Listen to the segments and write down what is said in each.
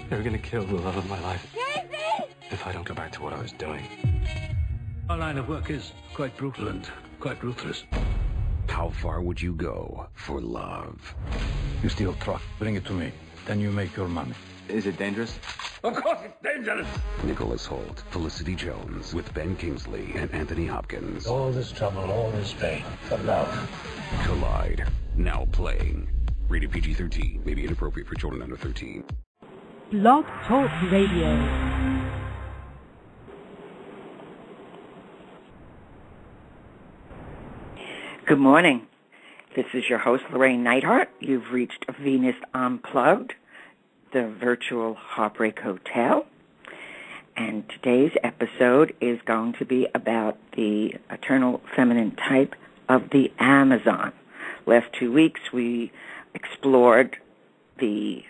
They're gonna kill the love of my life. Casey! If I don't go back to what I was doing. Our line of work is quite brutal and quite ruthless. How far would you go for love? You steal truck, bring it to me. Then you make your money. Is it dangerous? Of course it's dangerous! Nicholas Hoult, Felicity Jones, with Ben Kingsley and Anthony Hopkins. All this trouble, all this pain, for love. Collide, now playing. Rated PG-13, may be inappropriate for children under 13. Blog Talk Radio. Good morning. This is your host, Llorraine Neithardt. You've reached Venus Unplugged, the virtual Heartbreak Hotel. And today's episode is going to be about the eternal feminine type of the Amazon. Last 2 weeks, we explored the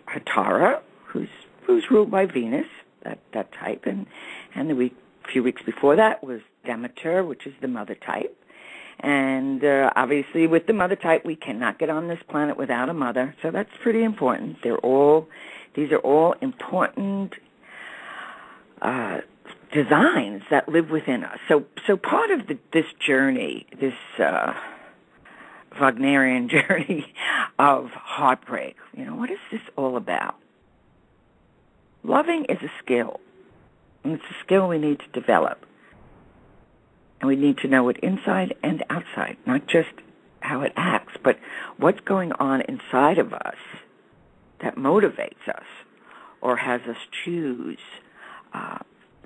Hatara, who's ruled by Venus, that type. And the few weeks before that was Demeter, which is the mother type. And obviously, with the mother type, we cannot get on this planet without a mother, so that's pretty important. These are all important designs that live within us. So part of this journey, this Wagnerian journey of heartbreak, what is this all about? Loving is a skill, and it's a skill we need to develop. And we need to know it inside and outside, not just how it acts, but what's going on inside of us that motivates us or has us choose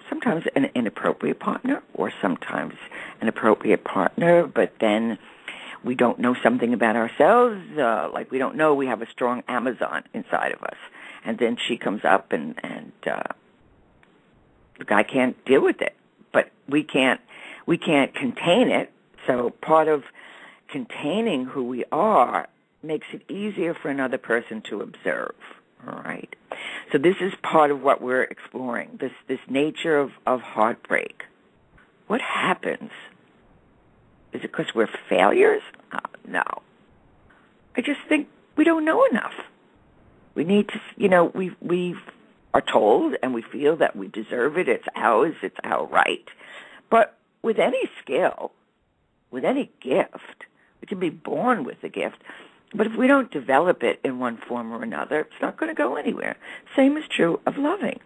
sometimes an inappropriate partner or sometimes an appropriate partner, but then we don't know something about ourselves, like we don't know we have a strong Amazon inside of us. And then she comes up and the guy can't deal with it, but we can't contain it, so part of containing who we are makes it easier for another person to observe, all right? So this is part of what we're exploring, this nature of heartbreak. What happens? Is it because we're failures? No. I just think we don't know enough. We need to, we are told and we feel that we deserve it, it's ours, it's our right. But with any skill, with any gift, we can be born with a gift, but if we don't develop it in one form or another, it's not going to go anywhere. Same is true of loving.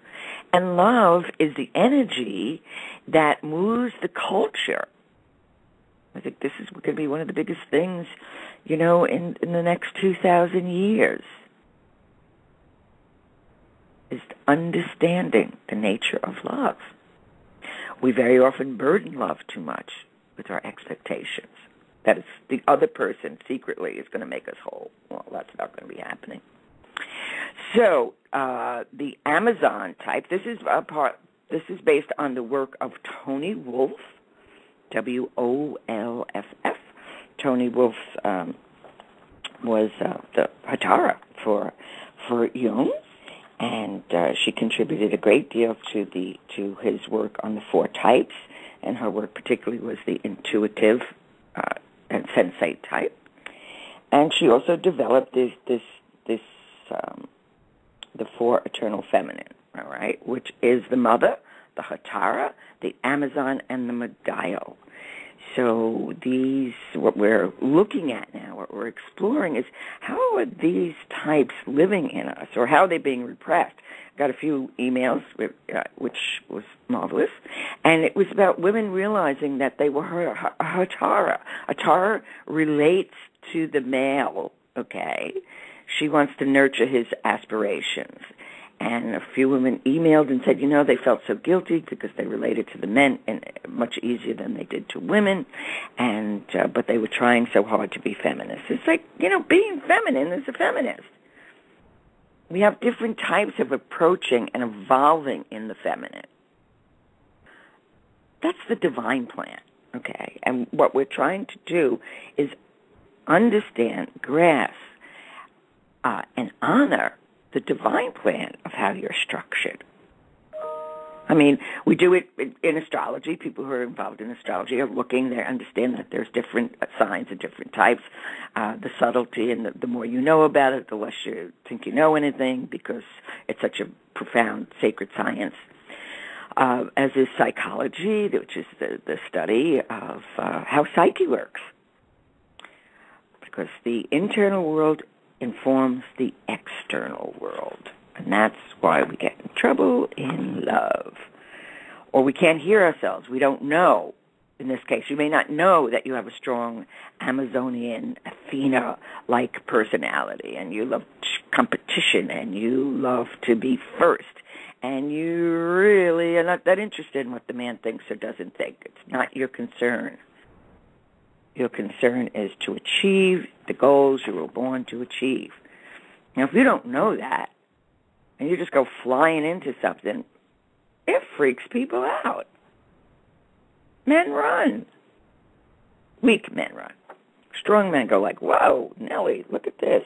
And love is the energy that moves the culture. I think this is going to be one of the biggest things, in the next 2,000 years, is understanding the nature of love. We very often burden love too much with our expectations. That is, the other person secretly is going to make us whole. Well, that's not going to be happening. So, the Amazon type, this is based on the work of Tony Wolff, Wolff. Tony Wolff was the Hatara for Jung. And she contributed a great deal to his work on the 4 types, and her work particularly was the intuitive and sensate type. And she also developed the 4 eternal feminine, all right, which is the mother, the Hatara, the Amazon, and the Medaio. So what we're looking at now, what we're exploring is how are these types living in us, or how are they being repressed? I got a few emails, which was marvelous, and it was about women realizing that they were Hatara. Hatara relates to the male, okay? She wants to nurture his aspirations. And a few women emailed and said, they felt so guilty because they related to the men and much easier than they did to women, and but they were trying so hard to be feminists. It's like, being feminine is a feminist. We have different types of approaching and evolving in the feminine. That's the divine plan, okay? And what we're trying to do is understand, grasp, and honor the divine plan of how you're structured. I mean, we do it in astrology. People who are involved in astrology are looking. They understand that there's different signs and different types. The subtlety, and the more you know about it, the less you think you know anything, because it's such a profound, sacred science. As is psychology, which is the study of how psyche works. Because the internal world informs the external world. And that's why we get in trouble in love. Or we can't hear ourselves. We don't know. In this case, you may not know that you have a strong Amazonian, Athena-like personality, and you love competition, and you love to be first, and you really are not that interested in what the man thinks or doesn't think. It's not your concern. Your concern is to achieve the goals you were born to achieve. Now, if you don't know that, and you just go flying into something, it freaks people out. Men run. Weak men run. Strong men go like, whoa, Nellie, look at this.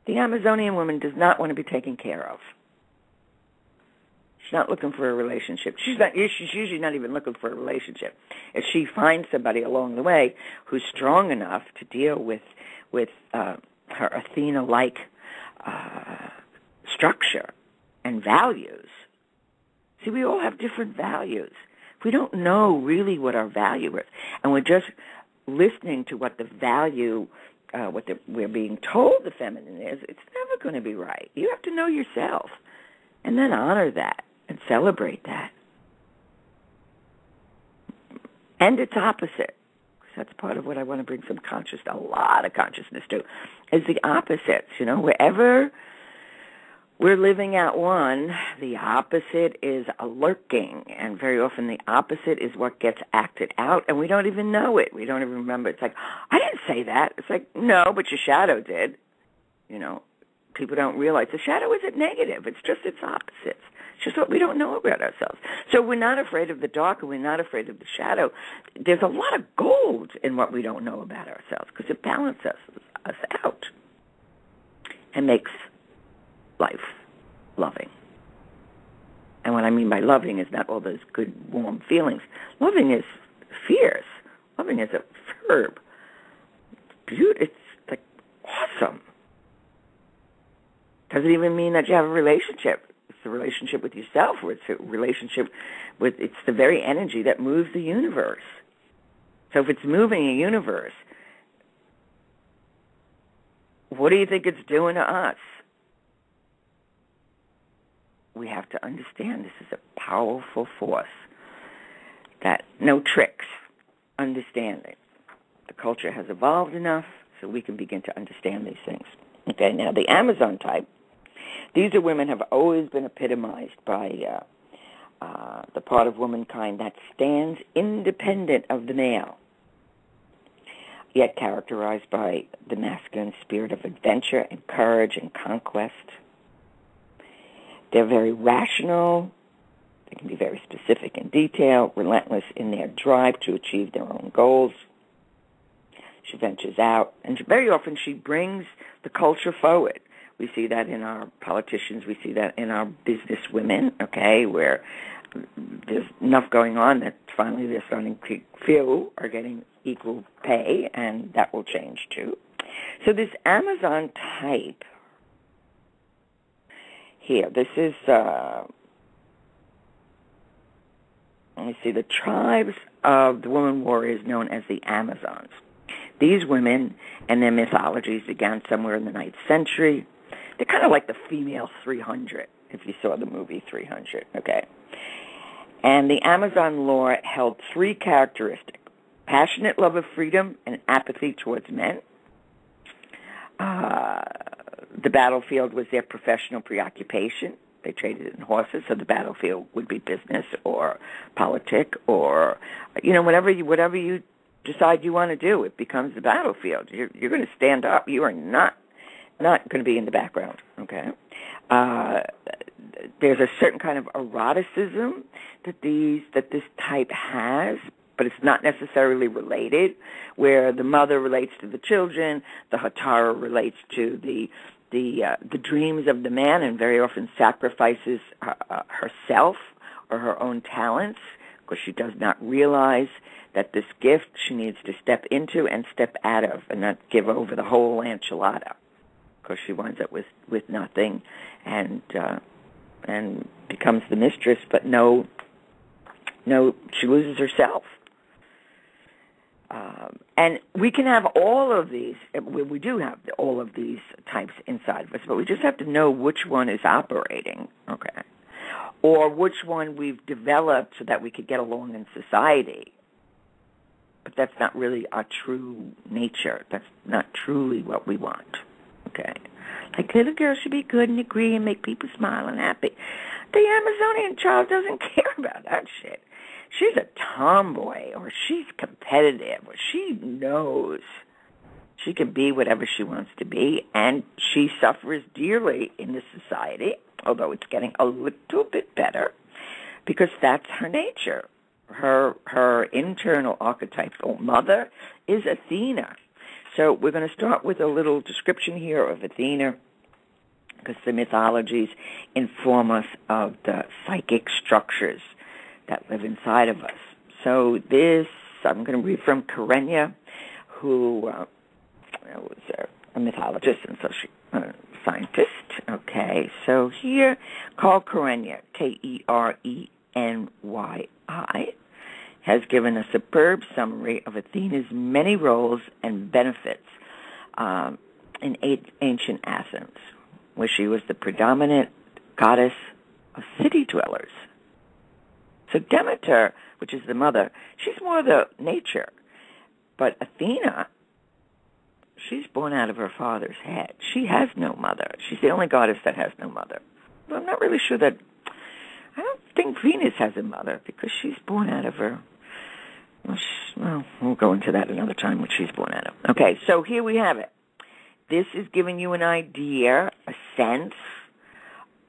The Amazonian woman does not want to be taken care of. She's not looking for a relationship. She's usually not even looking for a relationship. If she finds somebody along the way who's strong enough to deal with her Athena-like structure and values. See, we all have different values. If we don't know really what our value is, and we're just listening to what the value, we're being told the feminine is, it's never going to be right. You have to know yourself, and then honor that and celebrate that. And its opposite. That's part of what I want to bring a lot of consciousness to, is the opposites. You know, wherever we're living at one, the opposite is lurking, and very often the opposite is what gets acted out, and we don't even know it. We don't even remember. It's like, I didn't say that. It's like, no, but your shadow did. You know, people don't realize the shadow isn't negative. It's just its opposites. It's just what we don't know about ourselves. So we're not afraid of the dark, and we're not afraid of the shadow. There's a lot of gold in what we don't know about ourselves, because it balances us out and makes life loving. And what I mean by loving is not all those good, warm feelings. Loving is fierce. Loving is a verb. It's beautiful. It's like awesome. Doesn't even mean that you have a relationship. It's a relationship with yourself, or it's a relationship with, it's the very energy that moves the universe. So if it's moving a universe, what do you think it's doing to us? We have to understand this is a powerful force. That no tricks, understanding. The culture has evolved enough so we can begin to understand these things. Okay, now the Amazon type, these are women have always been epitomized by the part of womankind that stands independent of the male, yet characterized by the masculine spirit of adventure and courage and conquest. They're very rational. They can be very specific in detail, relentless in their drive to achieve their own goals. She ventures out, and very often she brings the culture forward. We see that in our politicians. We see that in our business women, okay, where there's enough going on that finally they're starting to feel are getting equal pay, and that will change too. So this Amazon type here, this is, let me see, the tribes of the woman warriors known as the Amazons. These women and their mythologies began somewhere in the 9th century. They're kind of like the female 300, if you saw the movie 300, okay? And the Amazon lore held three characteristics: passionate love of freedom and apathy towards men. The battlefield was their professional preoccupation. They traded in horses, so the battlefield would be business or politic or, you know, whatever you decide you want to do, it becomes the battlefield. You're going to stand up. You are not going to be in the background, okay? There's a certain kind of eroticism that this type has, but it's not necessarily related, where the mother relates to the children, the Hatara relates to the the dreams of the man, and very often sacrifices herself or her own talents, because she does not realize that this gift she needs to step into and step out of, and not give over the whole enchilada, because she winds up with nothing, and becomes the mistress, but no, she loses herself. And we can have all of these. We do have all of these types inside of us, but we just have to know which one is operating, okay, or which one we've developed so that we could get along in society. But that's not really our true nature. That's not truly what we want, okay? Like, little girls should be good and agree and make people smile and happy. The Amazonian child doesn't care about that shit. She's a tomboy, or she's competitive, or she knows she can be whatever she wants to be, and she suffers dearly in this society, although it's getting a little bit better, because that's her nature. Her internal archetypal mother is Athena. So we're going to start with a little description here of Athena, because the mythologies inform us of the psychic structures that live inside of us. So this, I'm going to read from Karenina, who was a mythologist and scientist. Okay, so here, called Karenina, Kerenyi, has given a superb summary of Athena's many roles and benefits in ancient Athens, where she was the predominant goddess of city dwellers. So Demeter, which is the mother, she's more the nature. But Athena, she's born out of her father's head. She has no mother. She's the only goddess that has no mother. But I'm not really sure that, I don't think Venus has a mother, because she's born out of her, well, we'll go into that another time, what she's born out of. Okay, so here we have it. This is giving you an idea, a sense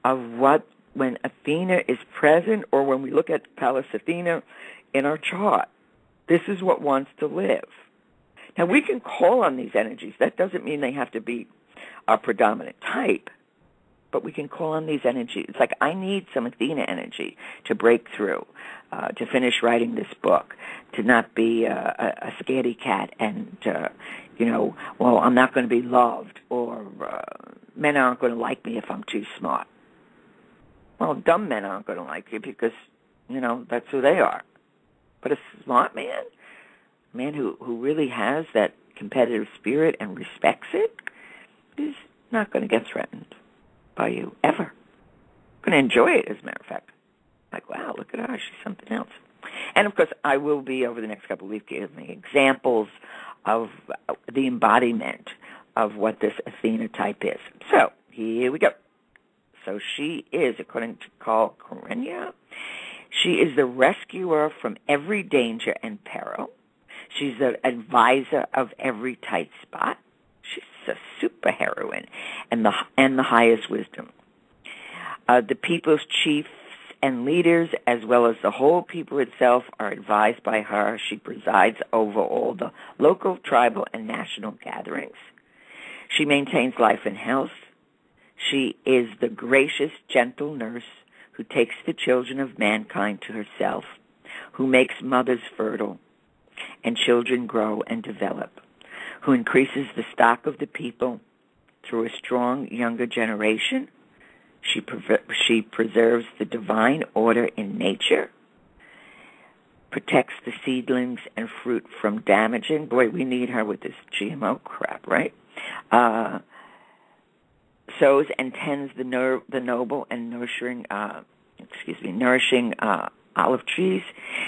of what, when Athena is present, or when we look at Pallas Athena in our chart, this is what wants to live. Now, we can call on these energies. That doesn't mean they have to be our predominant type, but we can call on these energies. It's like, I need some Athena energy to break through, to finish writing this book, to not be a scaredy cat and, well, I'm not going to be loved, or men aren't going to like me if I'm too smart. Well, dumb men aren't going to like you because, that's who they are. But a smart man, a man who really has that competitive spirit and respects it, is not going to get threatened by you, ever. Going to enjoy it, as a matter of fact. Like, wow, look at her, she's something else. And, of course, I will be, over the next couple of weeks, giving examples of the embodiment of what this Athena type is. So, here we go. So she is, according to Carl Karenina, she is the rescuer from every danger and peril. She's the advisor of every tight spot. She's a super heroine and the highest wisdom. The people's chiefs and leaders, as well as the whole people itself, are advised by her. She presides over all the local, tribal, and national gatherings. She maintains life and health. She is the gracious, gentle nurse who takes the children of mankind to herself, who makes mothers fertile and children grow and develop, who increases the stock of the people through a strong younger generation. She preserves the divine order in nature, protects the seedlings and fruit from damaging. Boy, we need her with this GMO crap, right? Sows and tends the noble and nourishing olive trees.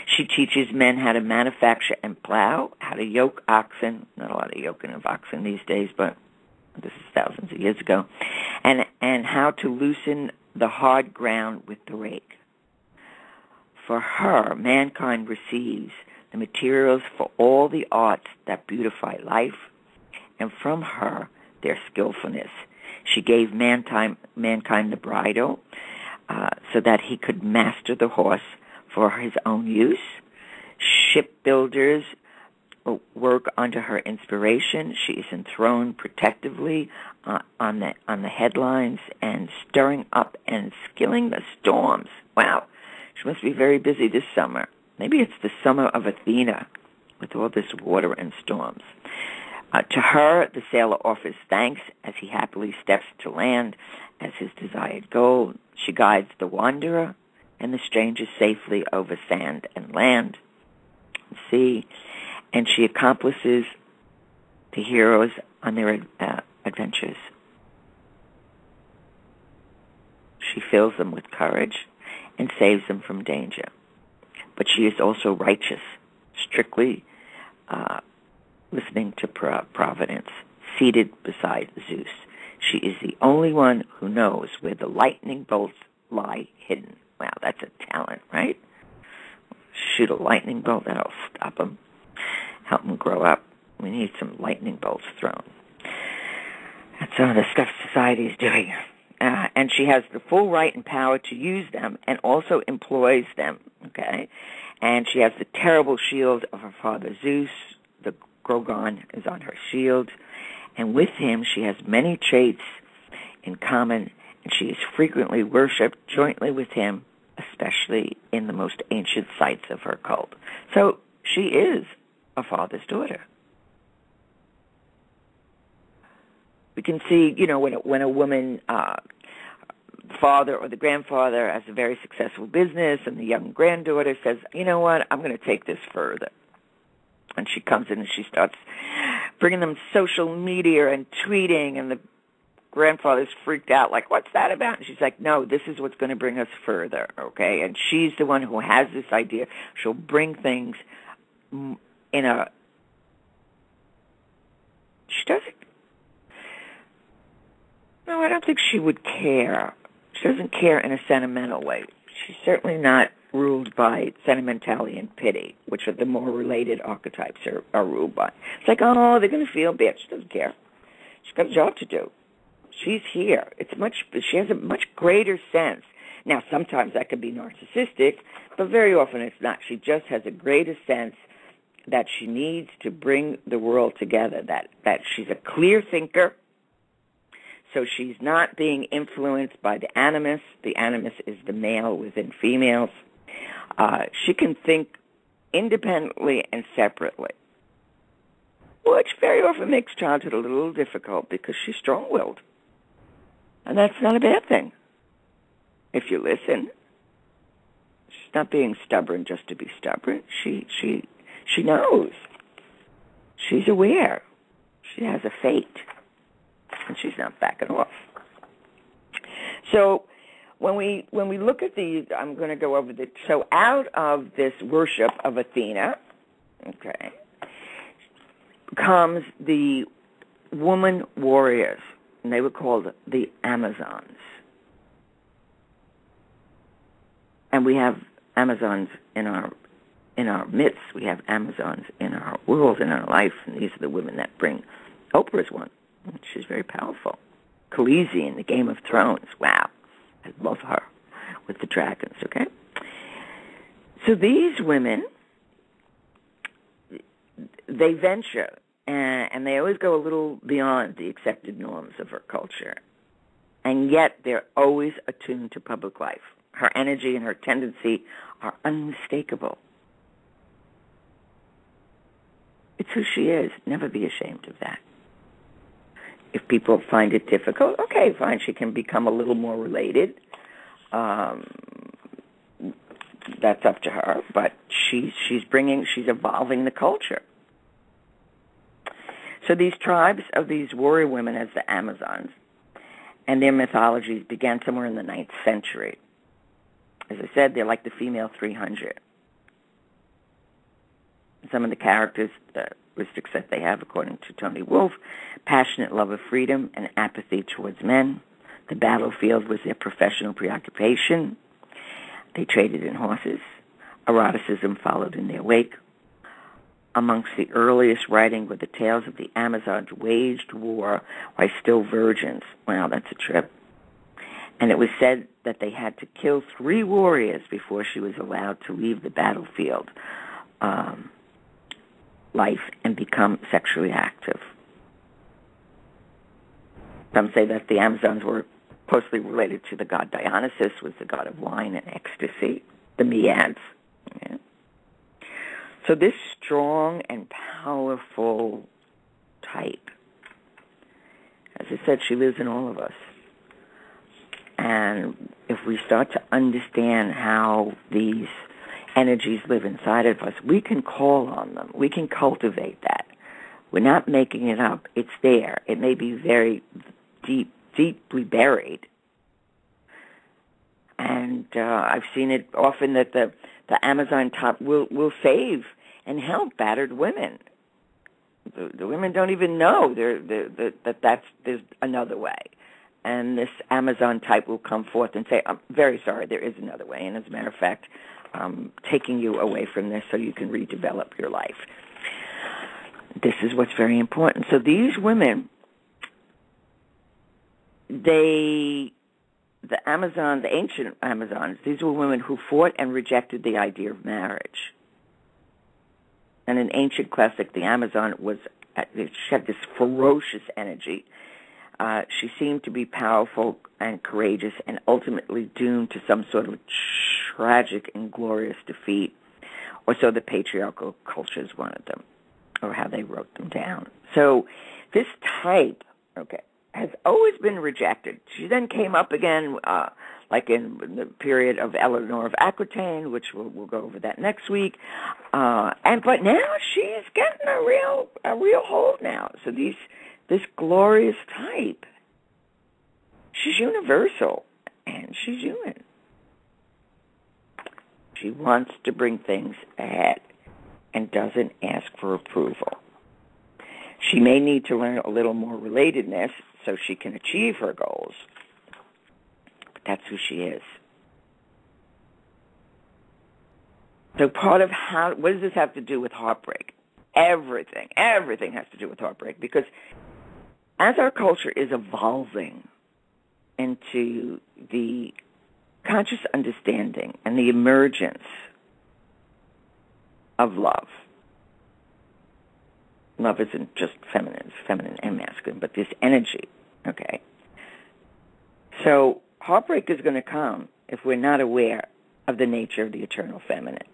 She teaches men how to manufacture and plow, how to yoke oxen. Not a lot of yoking of oxen these days, but this is thousands of years ago. And how to loosen the hard ground with the rake. For her, mankind receives the materials for all the arts that beautify life, and from her, their skillfulness. She gave mankind the bridle so that he could master the horse for his own use. Shipbuilders work under her inspiration. She is enthroned protectively on the headlines and stirring up and skilling the storms. Wow, she must be very busy this summer. Maybe it's the summer of Athena with all this water and storms. To her, the sailor offers thanks as he happily steps to land as his desired goal. She guides the wanderer and the stranger safely over sand and land and sea, and she accomplishes the heroes on their adventures. She fills them with courage and saves them from danger. But she is also righteous, strictly listening to Providence, seated beside Zeus. She is the only one who knows where the lightning bolts lie hidden. Wow, that's a talent, right? Shoot a lightning bolt, that'll stop them, help them grow up. We need some lightning bolts thrown. That's all the stuff society is doing. And she has the full right and power to use them and also employs them, okay? And she has the terrible shield of her father Zeus. The Gorgon is on her shield. And with him, she has many traits in common, and she is frequently worshipped jointly with him, especially in the most ancient sites of her cult. So she is a father's daughter. We can see, when a woman, father or the grandfather has a very successful business, and the young granddaughter says, you know what, I'm going to take this further. And she comes in and she starts bringing them social media and tweeting, and the grandfather's freaked out, like, what's that about? And she's like, no, this is what's going to bring us further, okay? And she's the one who has this idea. She'll bring things she doesn't. No, I don't think she would care. She doesn't care in a sentimental way. She's certainly not ruled by sentimentality and pity, which are the more related archetypes are ruled by. It's like, oh, they're going to feel bad. She doesn't care. She's got a job to do. She's here. She has a much greater sense. Now, sometimes that could be narcissistic, but very often it's not. She just has a greater sense that she needs to bring the world together, that she's a clear thinker. So she's not being influenced by the animus. The animus is the male within females. She can think independently and separately, which very often makes childhood a little difficult because she's strong-willed. And that's not a bad thing, if you listen. She's not being stubborn just to be stubborn. She knows. She's aware. She has a fate. And she's not backing off. So when we look at these, I'm going to go over so out of this worship of Athena, okay, comes the woman warriors, and they were called the Amazons. And we have Amazons in our midst. We have Amazons in our world, in our life, and these are the women that bring. Oprah's one. She's very powerful. Khaleesi in the Game of Thrones. Wow. I love her with the dragons, okay? So these women, they venture, and they always go a little beyond the accepted norms of her culture. And yet they're always attuned to public life. Her energy and her tendency are unmistakable. It's who she is. Never be ashamed of that. If people find it difficult, okay, fine, she can become a little more related. That's up to her, but she's evolving the culture. So these tribes of these warrior women as the Amazons and their mythologies began somewhere in the 9th century. As I said, they're like the female 300. Some of the characteristics that they have, according to Tony Wolfe: passionate love of freedom and apathy towards men. The battlefield was their professional preoccupation. They traded in horses. Eroticism followed in their wake. Amongst the earliest writing were the tales of the Amazons waged war while still virgins. Wow, that's a trip. And it was said that they had to kill 3 warriors before she was allowed to leave the battlefield life and become sexually active. Some say that the Amazons were closely related to the god Dionysus, was the god of wine and ecstasy, the Maeads. Yeah. So this strong and powerful type, as I said, she lives in all of us. And if we start to understand how these energies live inside of us, we can call on them. We can cultivate that. We're not making it up. It's there. It may be very deeply buried. And I've seen it often that the Amazon top will save and help battered women. The women don't even know that there's another way. And this Amazon type will come forth and say, I'm very sorry, there is another way. And as a matter of fact, I'm taking you away from this so you can redevelop your life. This is what's very important. So these women, the ancient Amazons, these were women who fought and rejected the idea of marriage. And in ancient classic, the Amazon she had this ferocious energy. She seemed to be powerful and courageous and ultimately doomed to some sort of tragic and glorious defeat, or so the patriarchal cultures wanted them, or how they wrote them down. So this type, has always been rejected. She then came up again, like in the period of Eleanor of Aquitaine, which we'll go over that next week. But now she's getting a real hold now. So this glorious type, she's universal and she's human. She wants to bring things ahead and doesn't ask for approval. She may need to learn a little more relatedness so she can achieve her goals. But that's who she is. So part of what does this have to do with heartbreak? Everything has to do with heartbreak, because as our culture is evolving into the conscious understanding and the emergence of love. Love isn't just feminine, it's feminine and masculine, but this energy, okay? So heartbreak is going to come if we're not aware of the nature of the eternal feminine.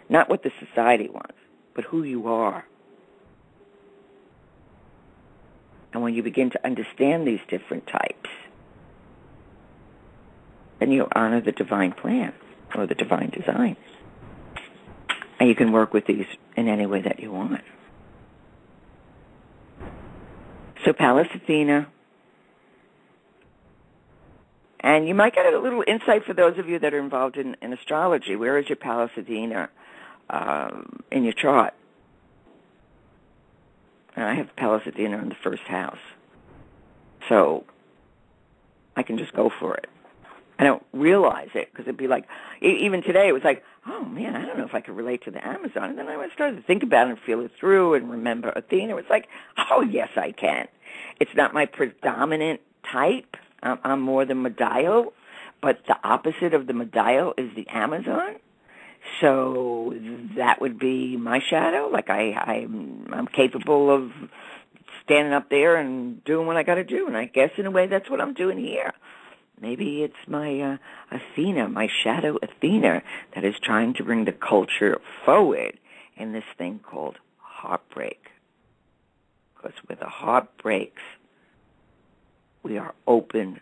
Not what the society wants, but who you are. And when you begin to understand these different types, then you honor the divine plan or the divine design. And you can work with these in any way that you want. So Pallas Athena, and you might get a little insight for those of you that are involved in astrology. Where is your Pallas Athena in your chart? And I have Pallas Athena in the first house. So I can just go for it. I don't realize it, because it'd be like, even today it was like, oh man, I don't know if I could relate to the Amazon. And then I started to think about it and feel it through and remember Athena. It's like, oh yes, I can. It's not my predominant type. I'm more the Medial, but the opposite of the Medial is the Amazon. So that would be my shadow. Like I'm capable of standing up there and doing what I got to do. And I guess in a way that's what I'm doing here. Maybe it's my Athena, my shadow Athena, that is trying to bring the culture forward in this thing called heartbreak. Because where the heart breaks, we are open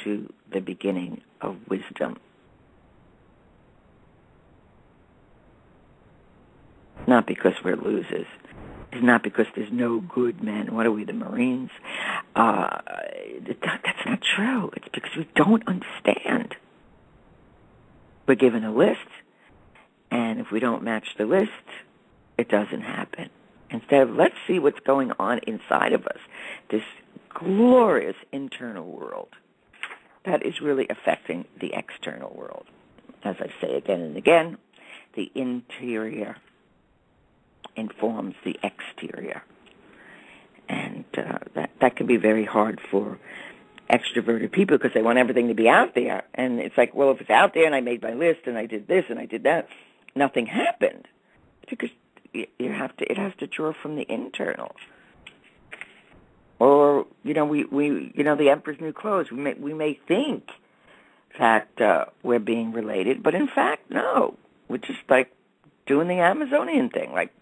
to the beginning of wisdom. Not because we're losers. It's not because there's no good men. What are we, the Marines? That's not true. It's because we don't understand. We're given a list, and if we don't match the list, it doesn't happen. Instead of, let's see what's going on inside of us, this glorious internal world that is really affecting the external world. As I say again and again, the interior informs the exterior. And that can be very hard for extroverted people because they want everything to be out there. And it's like, well, if it's out there and I made my list and I did this and I did that, nothing happened. Because it has to draw from the internal. or the Emperor's New Clothes. We may think that we're being related, but in fact, no. We're just like doing the Amazonian thing. Like,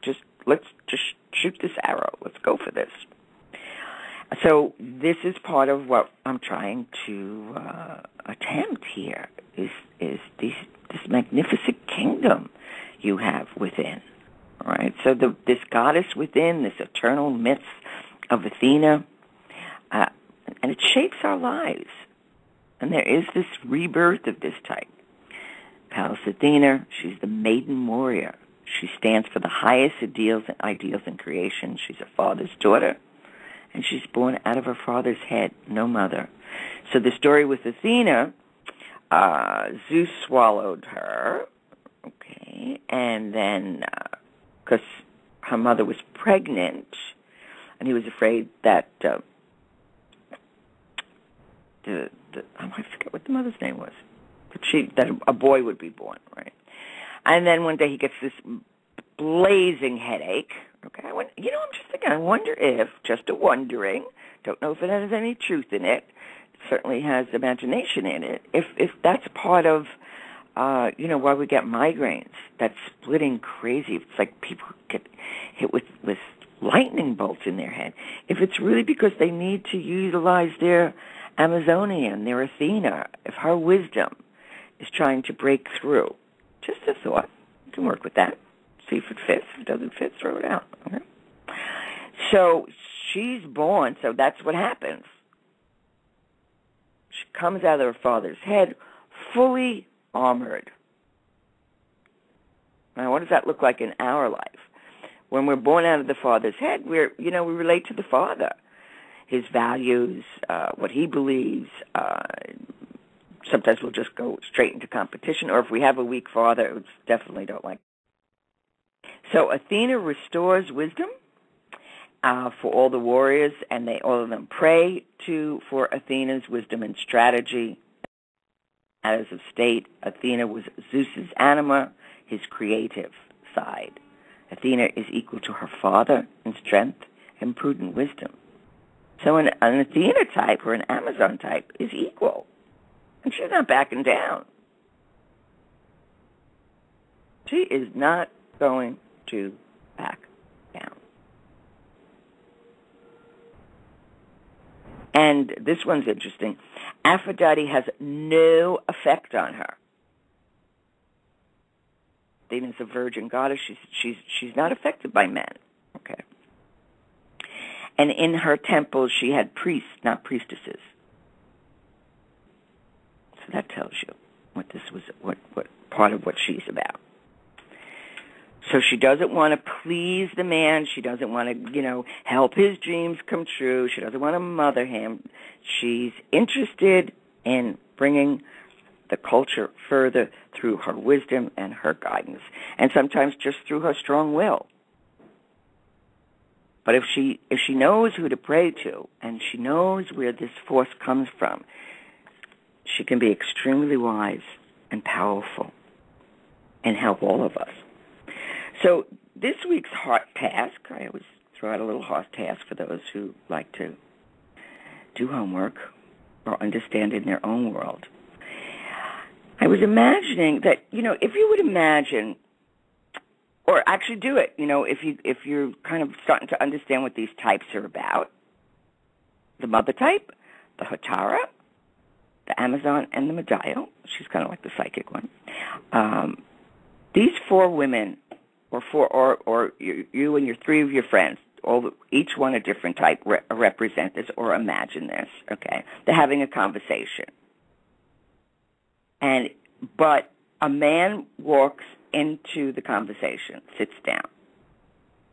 let's just shoot this arrow. Let's go for this. So this is part of what I'm trying to attempt here. Is this magnificent kingdom you have within? All right. So this goddess within, this eternal myth of Athena, and it shapes our lives. And there is this rebirth of this type. Pallas Athena, she's the maiden warrior. She stands for the highest ideals in creation. She's her father's daughter, and she's born out of her father's head, no mother. So the story with Athena, Zeus swallowed her, okay, and then, because her mother was pregnant, and he was afraid that, I forget what the mother's name was, that a boy would be born, right? And then one day he gets this blazing headache. Okay, I'm just thinking, I wonder if, just a wondering, don't know if it has any truth in it, it certainly has imagination in it, if that's part of, why we get migraines, that splitting crazy, it's like people get hit with lightning bolts in their head. If it's really because they need to utilize their Amazonian, their Athena, if her wisdom is trying to break through. Just a thought. You can work with that. See if it fits. If it doesn't fit, throw it out. Okay? So she's born, so that's what happens. She comes out of her father's head fully armored. Now, what does that look like in our life? When we're born out of the father's head, we relate to the father, his values, what he believes. Sometimes we'll just go straight into competition, or if we have a weak father, we definitely don't like it. So Athena restores wisdom for all the warriors, and all of them pray for Athena's wisdom and strategy. As of state, Athena was Zeus's anima, his creative side. Athena is equal to her father in strength and prudent wisdom. So an Athena type or an Amazon type is equal. And she's not backing down. She is not going to back down. And this one's interesting. Aphrodite has no effect on her. Athena's a virgin goddess. She's not affected by men. Okay. And in her temple, she had priests, not priestesses. So that tells you what part of what she's about. So she doesn't want to please the man. She doesn't want to, help his dreams come true. She doesn't want to mother him. She's interested in bringing the culture further through her wisdom and her guidance, and sometimes just through her strong will. But if she knows who to pray to, and she knows where this force comes from, she can be extremely wise and powerful and help all of us. So this week's heart task, I always throw out a little heart task for those who like to do homework or understand in their own world. I was imagining that, if you would imagine, or actually do it, if you're kind of starting to understand what these types are about, the mother type, the Hotara, the Amazon, and the Medeo. She's kind of like the psychic one. These four women, or you and your three of your friends, each one a different type, represent this or imagine this. Okay, they're having a conversation, but a man walks into the conversation, sits down.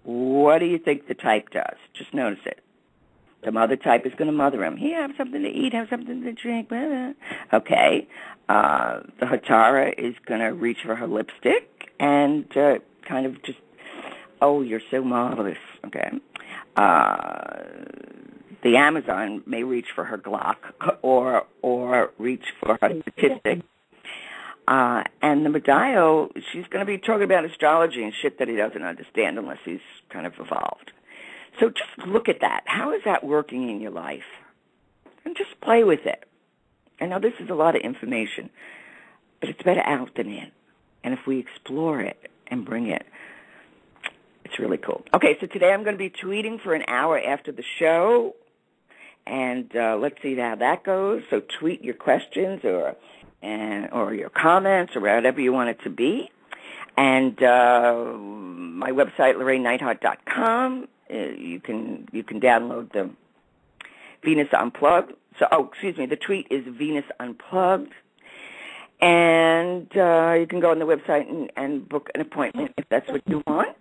What do you think the type does? Just notice it. The mother type is going to mother him. Here, have something to eat, have something to drink. Blah, blah. Okay. The Hotara is going to reach for her lipstick and kind of just, oh, you're so marvelous. Okay. The Amazon may reach for her Glock or reach for her statistic. And the Medeo, she's going to be talking about astrology and shit that he doesn't understand unless he's kind of evolved. So just look at that. How is that working in your life? And just play with it. I know this is a lot of information, but it's better out than in. And if we explore it and bring it, it's really cool. Okay, so today I'm going to be tweeting for an hour after the show, and let's see how that goes. So tweet your questions or your comments or whatever you want it to be. And my website, LorraineNeithardt.com. You can download the Venus Unplugged. The tweet is Venus Unplugged. And you can go on the website and book an appointment if that's what you want.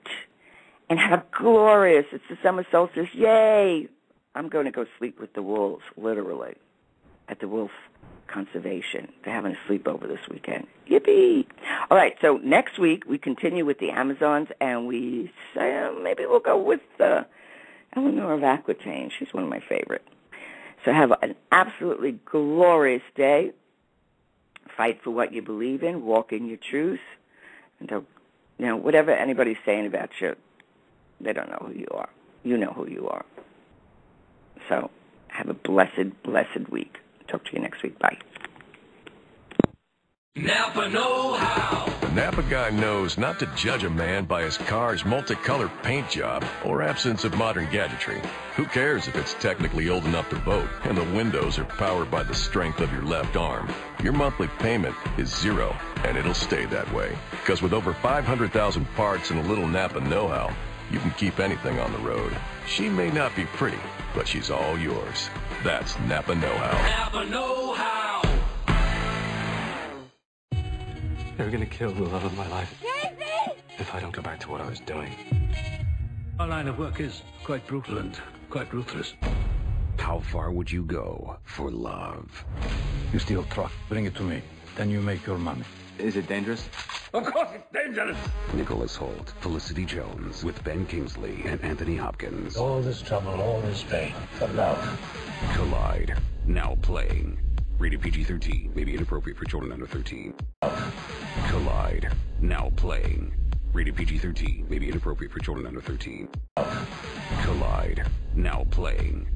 And have glorious, it's the summer solstice, yay! I'm going to go sleep with the wolves, literally, at the Wolf Conservation. They're having a sleepover this weekend. Yippee! All right, so next week we continue with the Amazons, and we say maybe we'll go with Eleanor of Aquitaine. She's one of my favorite. So have an absolutely glorious day. Fight for what you believe in. Walk in your truth. And whatever anybody's saying about you, they don't know who you are. You know who you are. So have a blessed, blessed week. Talk to you next week. Bye. Napa know-how. The Napa guy knows not to judge a man by his car's multicolored paint job or absence of modern gadgetry. Who cares if it's technically old enough to vote and the windows are powered by the strength of your left arm? Your monthly payment is zero, and it'll stay that way. Because with over 500,000 parts and a little Napa know-how, you can keep anything on the road. She may not be pretty, but she's all yours. That's Napa know-how. Napa know-how. They're gonna kill the love of my life. Daisy! If I don't go back to what I was doing. Our line of work is quite brutal and quite ruthless. How far would you go for love? You steal truck, bring it to me. Then you make your money. Is it dangerous? Of course it's dangerous! Nicholas Hoult, Felicity Jones, with Ben Kingsley and Anthony Hopkins. All this trouble, all this pain, for love. Collide, now playing. Rated PG-13, may be inappropriate for children under 13. Collide, now playing. Rated PG-13, may be inappropriate for children under 13. Collide, now playing.